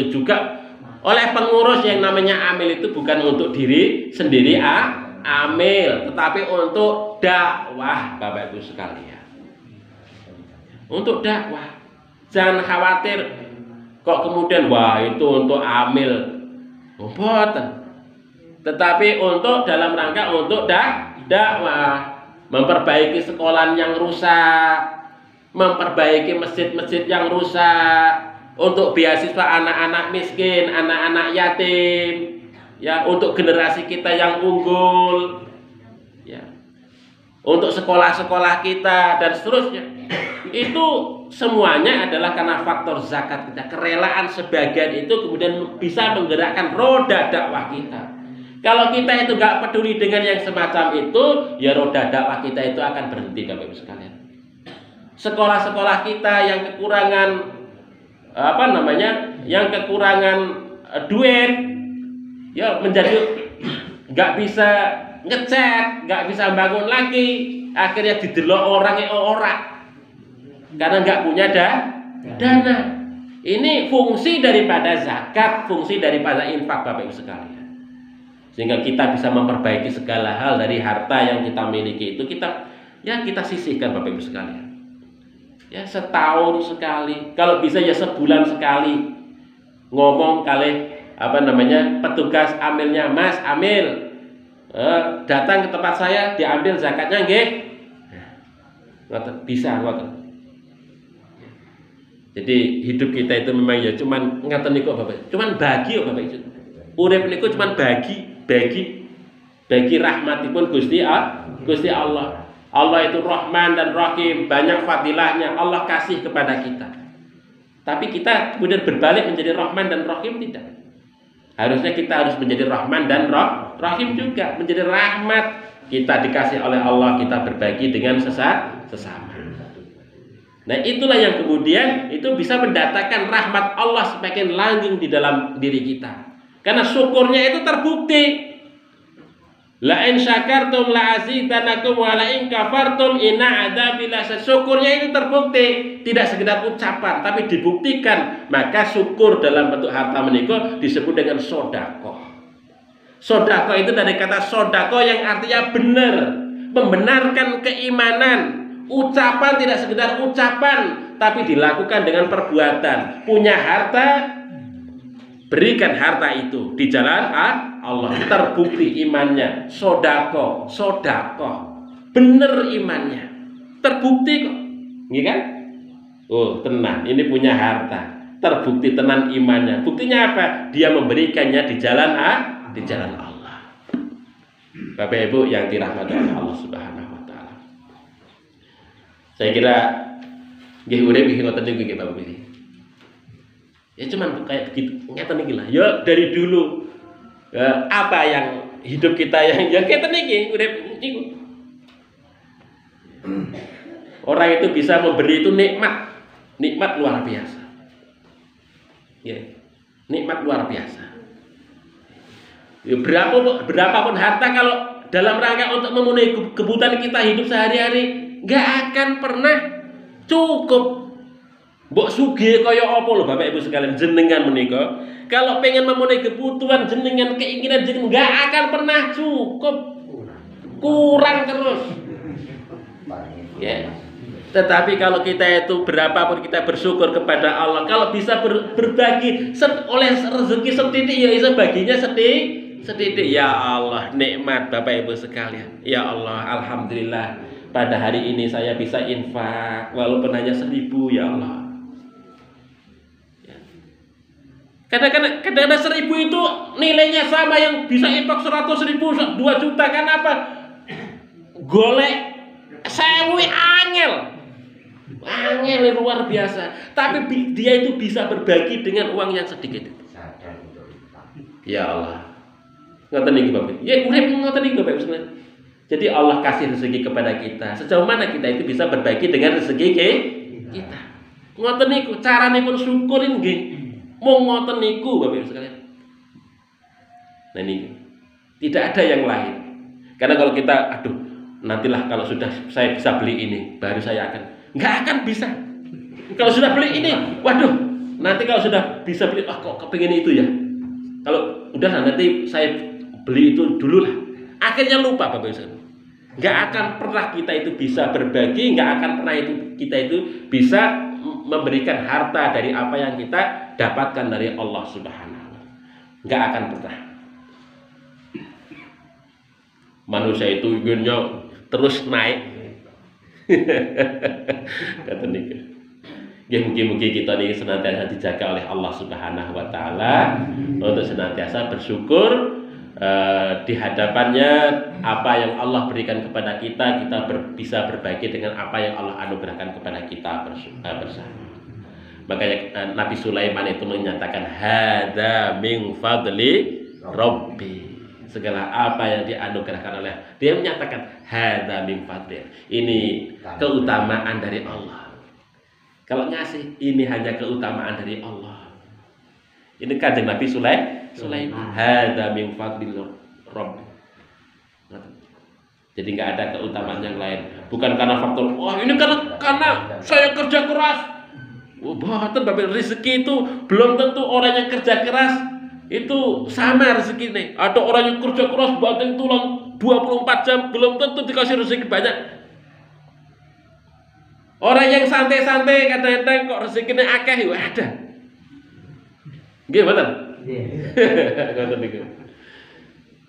juga oleh pengurus yang namanya amil itu bukan untuk diri sendiri amil, tetapi untuk dakwah Bapak Ibu sekalian. Untuk dakwah. Jangan khawatir kok kemudian wah itu untuk amil. Mboten. Tetapi untuk dalam rangka untuk dakwah, memperbaiki sekolah yang rusak, memperbaiki masjid-masjid yang rusak, untuk beasiswa anak-anak miskin, anak-anak yatim, ya, untuk generasi kita yang unggul, ya, untuk sekolah-sekolah kita dan seterusnya. Itu semuanya adalah karena faktor zakat kita, kerelaan sebagian itu kemudian bisa menggerakkan roda dakwah kita. Kalau kita itu gak peduli dengan yang semacam itu, ya roda dakwah kita itu akan berhenti Bapak Ibu sekalian. Sekolah-sekolah kita yang kekurangan yang kekurangan duit, ya menjadi nggak bisa ngecat, nggak bisa bangun lagi, akhirnya didelok orang karena nggak punya dana. Ini fungsi daripada zakat, fungsi daripada infak, Bapak Ibu sekalian. Sehingga kita bisa memperbaiki segala hal dari harta yang kita miliki itu kita sisihkan, Bapak Ibu sekalian. Ya, setahun sekali, kalau bisa ya sebulan sekali ngomong kali petugas amilnya, Mas amil, datang ke tempat saya diambil zakatnya nggih. Bisa ngoten. Jadi hidup kita itu memang ya cuman ngaten niku Bapak. Cuman bagi kok Bapak Ibu. Urip niku cuman bagi rahmatipun Gusti Allah. Allah itu Rahman dan Rahim, banyak fadilahnya Allah kasih kepada kita. Tapi kita kemudian berbalik menjadi Rahman dan Rahim tidak. Harusnya kita harus menjadi Rahman dan Rahim juga, menjadi rahmat. Kita dikasih oleh Allah, kita berbagi dengan sesama. Nah, itulah yang kemudian itu bisa mendatangkan rahmat Allah semakin langgeng di dalam diri kita. Karena syukurnya itu terbukti. La in syakartum la azidanakum wa la in kafartum inna adzabi lasyadid. Syukurnya itu terbukti, tidak sekedar ucapan tapi dibuktikan. Maka syukur dalam bentuk harta menika disebut dengan sedekah. Sedekah itu dari kata sodako yang artinya benar, membenarkan keimanan. Ucapan tidak sekedar ucapan tapi dilakukan dengan perbuatan. Punya harta, berikan harta itu di jalan Allah, terbukti imannya, sodako, bener imannya, terbukti kok, iya kan? Oh tenang, ini punya harta, terbukti tenan imannya. Buktinya apa? Dia memberikannya di jalan Allah. Bapak Ibu yang dirahmati oleh Allah Subhanahu Wa Taala. Saya kira nggih urip nggih ngoten niku nggih Bapak Ibu. Ya cuman kayak begitu, ngeten iki lah. Ya dari dulu apa yang hidup kita yang ngeten iki urip niku. Orang itu bisa memberi itu nikmat luar biasa. Ya, nikmat luar biasa. Ya, berapapun harta kalau dalam rangka untuk memenuhi kebutuhan kita hidup sehari-hari nggak akan pernah cukup. Mbok sugih kaya apa lho Bapak Ibu sekalian jenengan menika, kalau pengen memenuhi kebutuhan jenengan, keinginan jenengan nggak akan pernah cukup. Kurang terus. Ya. Tetapi kalau kita itu berapapun kita bersyukur kepada Allah, kalau bisa berbagi oleh rezeki setitik ya bisa baginya setitik. Ya Allah, nikmat Bapak Ibu sekalian. Ya Allah, alhamdulillah pada hari ini saya bisa infak walaupun hanya 1.000 ya Allah. Kadang-kadang 1.000 itu nilainya sama yang bisa infak 100.000, 2 juta kan apa? Golek 1.000 angel luar biasa. Tapi dia itu bisa berbagi dengan uang yang sedikit. Ya Allah. Ngoten niki Bapak. Ya urip ngoten niki Bapak sebenarnya. Jadi Allah kasih rezeki kepada kita. Sejauh mana kita itu bisa berbagi dengan rezeki kita. Ngoten niku caranipun syukurin nggih. Mau ngoten niku Bapak Ibu sekalian. Nah ini tidak ada yang lain. Karena kalau kita nantilah kalau sudah saya bisa beli ini baru saya nggak akan bisa. Kalau sudah beli ini, waduh, nanti kalau sudah bisa beli, kok kepingin itu ya. Kalau udah nanti saya beli itu dulu lah. Akhirnya lupa Bapak Ibu sekalian. Nggak akan pernah kita itu bisa berbagi, nggak akan pernah kita itu bisa memberikan harta dari apa yang kita dapatkan dari Allah Subhanahu wa Ta'ala. Nggak akan pernah. Manusia itu inginnya terus naik. Kata niku. Ya mungkin kita ini senantiasa dijaga oleh Allah Subhanahu wa Ta'ala untuk senantiasa bersyukur di hadapannya. Apa yang Allah berikan kepada kita bisa berbagi dengan apa yang Allah anugerahkan kepada kita bersama. Makanya Nabi Sulaiman itu menyatakan hadza min fadli Rabbi. Segala apa yang dianugerahkan oleh dia menyatakan hadza min fadli. Ini keutamaan dari Allah. Kalau ngasih ini hanya keutamaan dari Allah. Ini kanjeng Nabi Sulaiman hadza min fadli Rabbi. Jadi nggak ada keutamaan yang lain. Bukan karena faktor, wah ini karena saya kerja keras. Oh, bahkan Bapak, rezeki itu belum tentu orang yang kerja keras itu sama rezeki nih. Ada orang yang kerja keras banting tulang 24 jam belum tentu dikasih rezeki banyak. Orang yang santai-santai kadang-kadang kok rezekinya akeh ya ada. Nggih, betul? Nggih.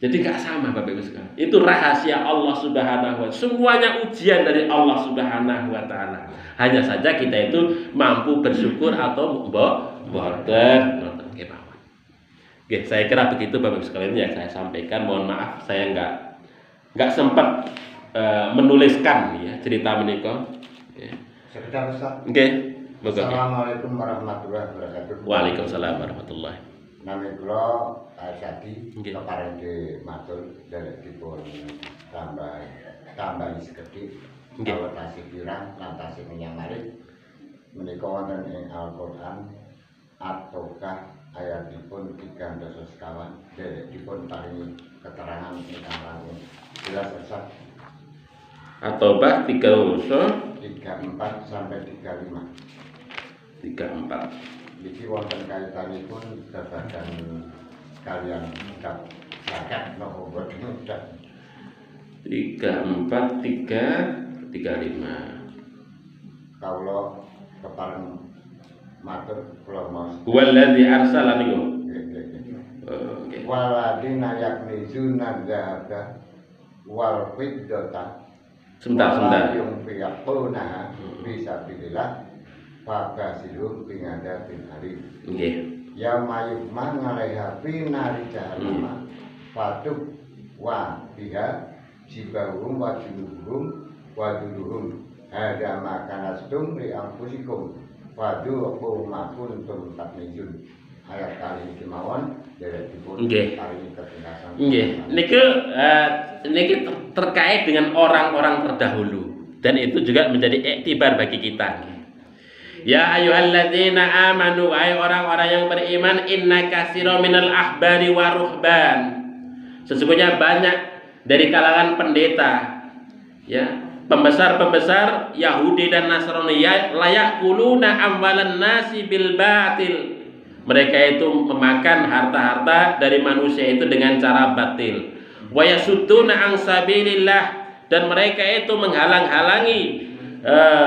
Jadi nggak sama Bapak Ibu sekalian. Itu rahasia Allah Subhanahu wa Ta'ala. Semuanya ujian dari Allah Subhanahu wa Ta'ala. Hanya saja kita itu mampu bersyukur atau boten. Oke, saya kira begitu Bapak Ibu sekalian yang saya sampaikan. Mohon maaf saya nggak sempat menuliskan ya cerita menika. Sekedar Ustaz. Oke. Assalamualaikum warahmatullahi wabarakatuh. Waalaikumsalam warahmatullahi. Nami kula Sadi kepareng di matur dari dipun tambahi sekedhik kawula tasih pirang lan tasih menyamari menika wonten ing Al-Qur'an ataukah ayatipun 3 sekawan dipun paringi keterangan ingkang langkung jelas Ustaz. At-Taubah 34 sampai 35. 34. Iki wonten kaitanipun babagan kalian ucap zakat napa boten ucap 34 35. Kawula kepareng matur kula maos. Waladzi arsala niku. Oke. Waladina yaknizuna dzahaba wal fiddata. Sebentar. Yung piyaquna fisabilillah fabasirum pingada bin hari. Nggih. Ya mayuk mangaleha pinari jahannam fatuk wa biha jibahum wa junuhum wa duduhum ada makanastum li anfusikum faduqu ma kuntum taknizun. Ayat kali ini kemauan dari dipun kali ini ketinggalan. Nggih. Niki terkait dengan orang-orang terdahulu dan itu juga menjadi iktibar bagi kita. Ya ayyuhalladzina amanu, ay orang-orang yang beriman, inna katsira minal ahbari wa ruhban. Sesungguhnya banyak dari kalangan pendeta, ya, pembesar-pembesar Yahudi dan Nasrani layak kuluna amwalan nasi bil batil. Mereka itu memakan harta-harta dari manusia itu dengan cara batil. Wa yasudduna an sabilillah, dan mereka itu menghalang-halangi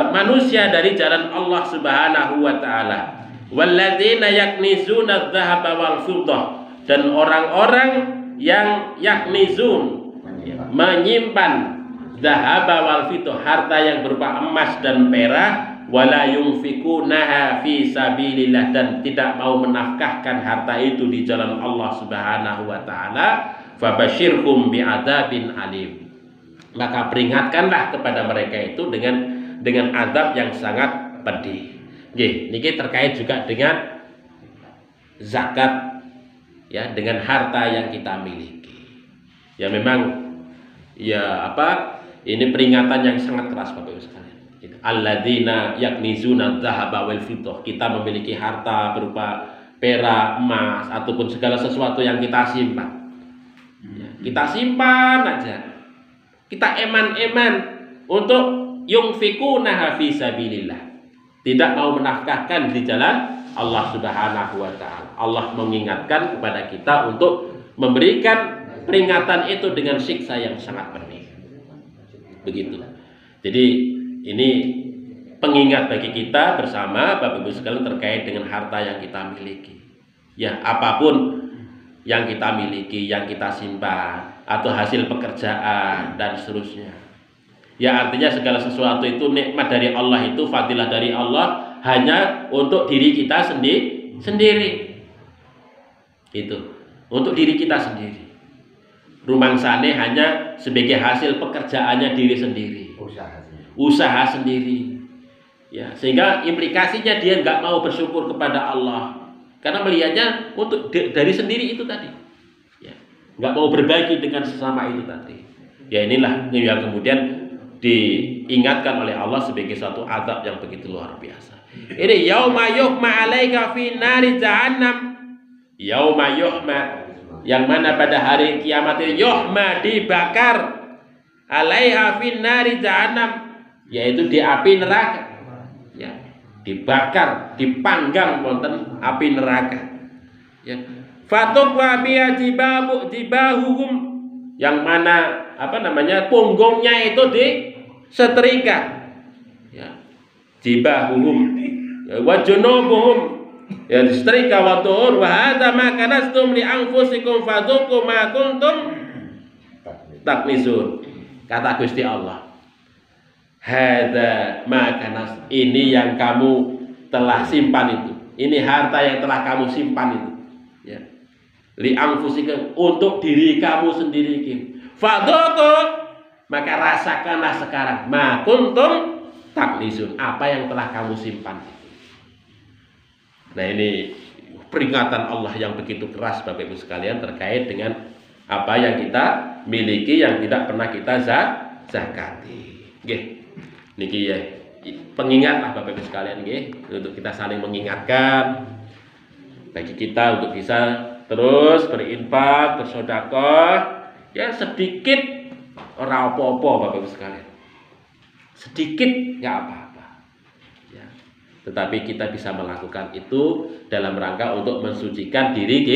manusia dari jalan Allah Subhanahu wa Ta'ala. Walladzina yaknizuna adz-dzahaba wal fiddah, dan orang-orang yang yaknizun menyimpan dzahaba wal fiddah, harta yang berupa emas dan perak, wala yunfikunaha fi sabilillah, dan tidak mau menafkahkan harta itu di jalan Allah Subhanahu wa Ta'ala, fabasyirhum bi'adzabin alim. Maka peringatkanlah kepada mereka itu dengan azab yang sangat pedih. Nggih, niki terkait juga dengan zakat, ya, dengan harta yang kita miliki. Ya memang ya ini peringatan yang sangat keras Bapak Ibu sekalian. Alladzina yaknizuna dzahaba wal fiddah. Kita memiliki harta berupa perak, emas ataupun segala sesuatu yang kita simpan. Ya, kita simpan aja. Kita eman-eman untuk yunfikunaha fi sabilillah. Tidak mau menafkahkan di jalan Allah Subhanahu wa Ta'ala. Allah mengingatkan kepada kita untuk memberikan peringatan itu dengan siksa yang sangat pedih. Begitu. Jadi ini pengingat bagi kita bersama Bapak Ibu sekalian terkait dengan harta yang kita miliki. Ya, apapun yang kita miliki, yang kita simpan, atau hasil pekerjaan dan seterusnya. Ya, artinya segala sesuatu itu nikmat dari Allah, itu fadilah dari Allah hanya untuk diri kita sendiri. Itu untuk diri kita sendiri. Rumangsane hanya sebagai hasil pekerjaannya diri sendiri. Usaha sendiri. Ya, sehingga implikasinya dia nggak mau bersyukur kepada Allah karena melihatnya untuk dari sendiri itu tadi. Ya, nggak mau berbagi dengan sesama itu tadi. Ya, inilah yang kemudian diingatkan oleh Allah sebagai suatu azab yang begitu luar biasa. Ini yauma yuhma 'alaika fi nari jahannam. Yauma yuhma yang mana pada hari kiamat yuhma dibakar alaiha fin nari jahannam, yaitu di api neraka. Ya, dibakar, dipanggang wonten api neraka. Ya. Fatukwa biya jibahuhum, yang mana punggungnya itu disetrika. Ya. Jibahuhum wa junubuhum, ya disetrika wa tuhur wa hadza ma kanastum li anfusikum fadzuqu ma kuntum taknizun. Kata Gusti Allah, hadza ma kanas, ini yang kamu telah simpan itu, ini harta yang telah kamu simpan itu, ya, li anfusikum, untuk diri kamu sendiri. Fadzuqu, maka rasakanlah sekarang, ma kuntum taknizun, apa yang telah kamu simpan. Nah, ini peringatan Allah yang begitu keras Bapak Ibu sekalian terkait dengan apa yang kita miliki yang tidak pernah kita zakati. Nggih. Niki ya pengingat lah Bapak Ibu sekalian nggih, untuk kita saling mengingatkan bagi kita untuk bisa terus berinfak, bersedekah, ya sedikit ora apa-apa Bapak Ibu sekalian. Sedikit enggak apa-apa. Tetapi kita bisa melakukan itu dalam rangka untuk mensucikan diri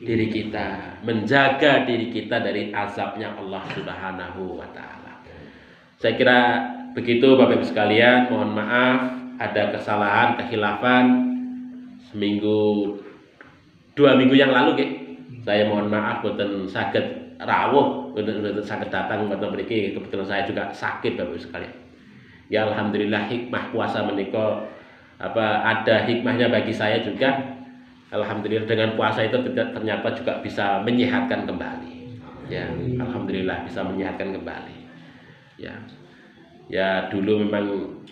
kita, menjaga diri kita dari azabnya Allah Subhanahu wa taala. Saya kira begitu Bapak Ibu sekalian, mohon maaf ada kesalahan, kekhilafan seminggu 2 minggu yang lalu nggih. Saya mohon maaf boten saged rawuh, boten saged datang boten mriki, kebetulan saya juga sakit Bapak Ibu sekalian. Ya alhamdulillah hikmah puasa menika ada hikmahnya bagi saya juga. Alhamdulillah dengan puasa itu ternyata juga bisa menyehatkan kembali. Ya, alhamdulillah bisa menyehatkan kembali. Ya. Ya dulu memang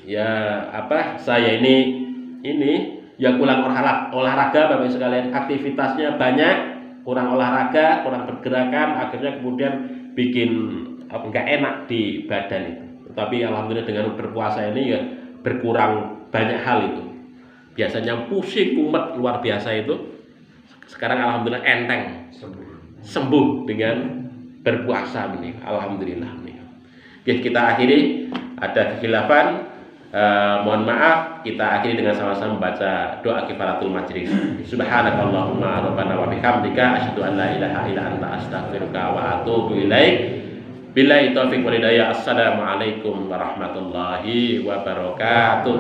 saya ini ya kurang olahraga Bapak sekalian, aktivitasnya banyak, kurang olahraga, kurang pergerakan, akhirnya kemudian bikin enggak enak di badan itu. Tetapi alhamdulillah dengan berpuasa ini ya berkurang banyak hal itu. Biasanya pusing kumat luar biasa itu, sekarang alhamdulillah enteng, sembuh dengan berpuasa ini. Alhamdulillah ini. Oke, kita akhiri, ada kekhilafan, mohon maaf, kita akhiri dengan sama-sama membaca doa kifaratul majlis. Subhanakallahumma rabbana wa bihamdika asyhadu an la ilaha illa anta astaghfiruka wa atubu ilaik. Billahi taufiq wal hidayah. Assalamualaikum warahmatullahi wabarakatuh.